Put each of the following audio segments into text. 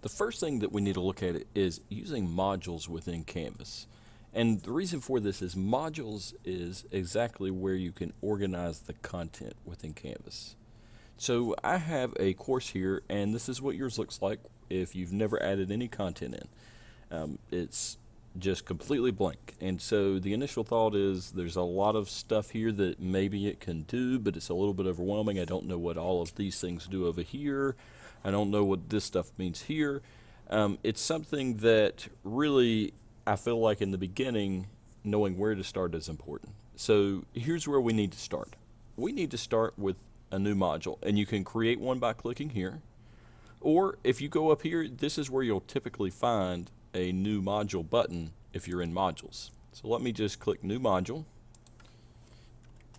The first thing that we need to look at is using modules within Canvas. And the reason for this is modules is exactly where you can organize the content within Canvas. So I have a course here, and this is what yours looks like if you've never added any content in. It's just completely blank. And so the initial thought is there's a lot of stuff here that maybe it can do, but it's a little bit overwhelming. I don't know what all of these things do over here. I don't know what this stuff means here. It's something that really I feel like in the beginning, knowing where to start is important. So here's where we need to start. We need to start with a new module, and you can create one by clicking here. Or if you go up here, this is where you'll typically find a new module button if you're in modules. So let me just click new module,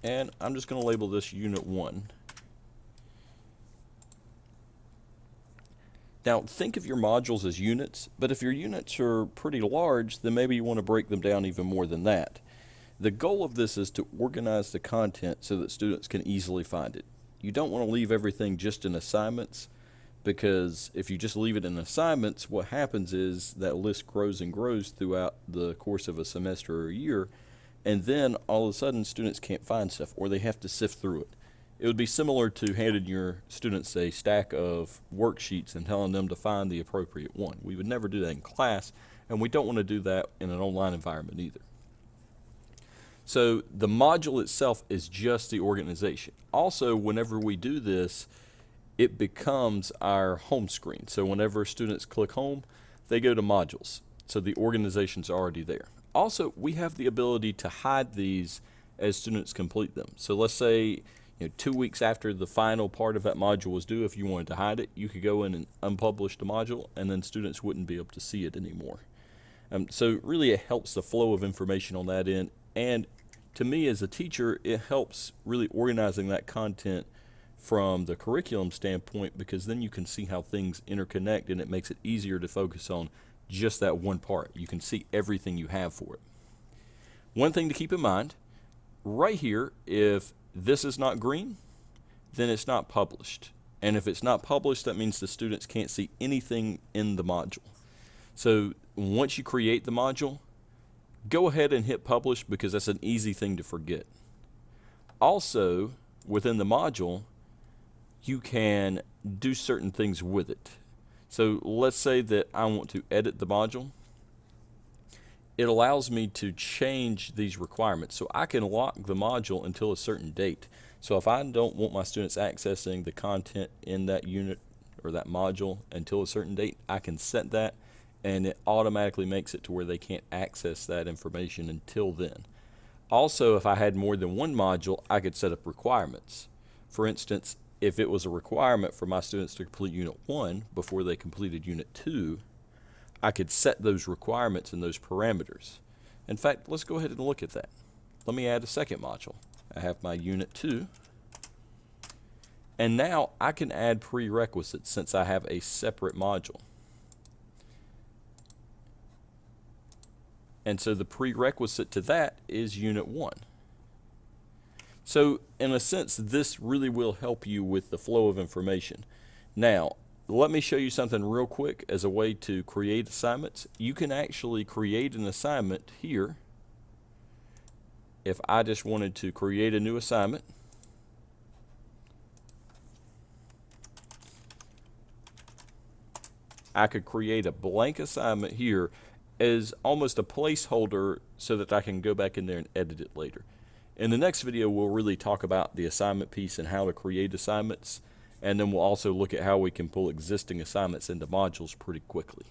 and I'm just going to label this unit 1. Now think of your modules as units, but if your units are pretty large, then maybe you want to break them down even more than that. The goal of this is to organize the content so that students can easily find it. You don't want to leave everything just in assignments, because if you just leave it in assignments, what happens is that list grows and grows throughout the course of a semester or a year, and then all of a sudden students can't find stuff, or they have to sift through it. It would be similar to handing your students a stack of worksheets and telling them to find the appropriate one. We would never do that in class, and we don't want to do that in an online environment either. So the module itself is just the organization. Also, whenever we do this, it becomes our home screen. So whenever students click home, they go to modules. So the organization's already there. Also, we have the ability to hide these as students complete them. So let's say 2 weeks after the final part of that module was due, if you wanted to hide it, you could go in and unpublish the module, and then students wouldn't be able to see it anymore. So really it helps the flow of information on that end, and to me as a teacher, it helps really organizing that content from the curriculum standpoint, because then you can see how things interconnect, and it makes it easier to focus on just that one part. You can see everything you have for it. One thing to keep in mind, right here, if this is not green, then it's not published. And if it's not published, that means the students can't see anything in the module. So once you create the module, go ahead and hit publish, because that's an easy thing to forget. Also, within the module, you can do certain things with it. So let's say that I want to edit the module. It allows me to change these requirements. So I can lock the module until a certain date. So if I don't want my students accessing the content in that unit or that module until a certain date, I can set that, and it automatically makes it to where they can't access that information until then. Also, if I had more than one module, I could set up requirements. For instance, if it was a requirement for my students to complete Unit 1 before they completed Unit 2, I could set those requirements and those parameters. In fact, let's go ahead and look at that. Let me add a second module. I have my Unit 2, and now I can add prerequisites since I have a separate module. And so the prerequisite to that is Unit 1. So in a sense, this really will help you with the flow of information. Now, let me show you something real quick as a way to create assignments. You can actually create an assignment here. If I just wanted to create a new assignment, I could create a blank assignment here as almost a placeholder so that I can go back in there and edit it later. In the next video, we'll really talk about the assignment piece and how to create assignments, and then we'll also look at how we can pull existing assignments into modules pretty quickly.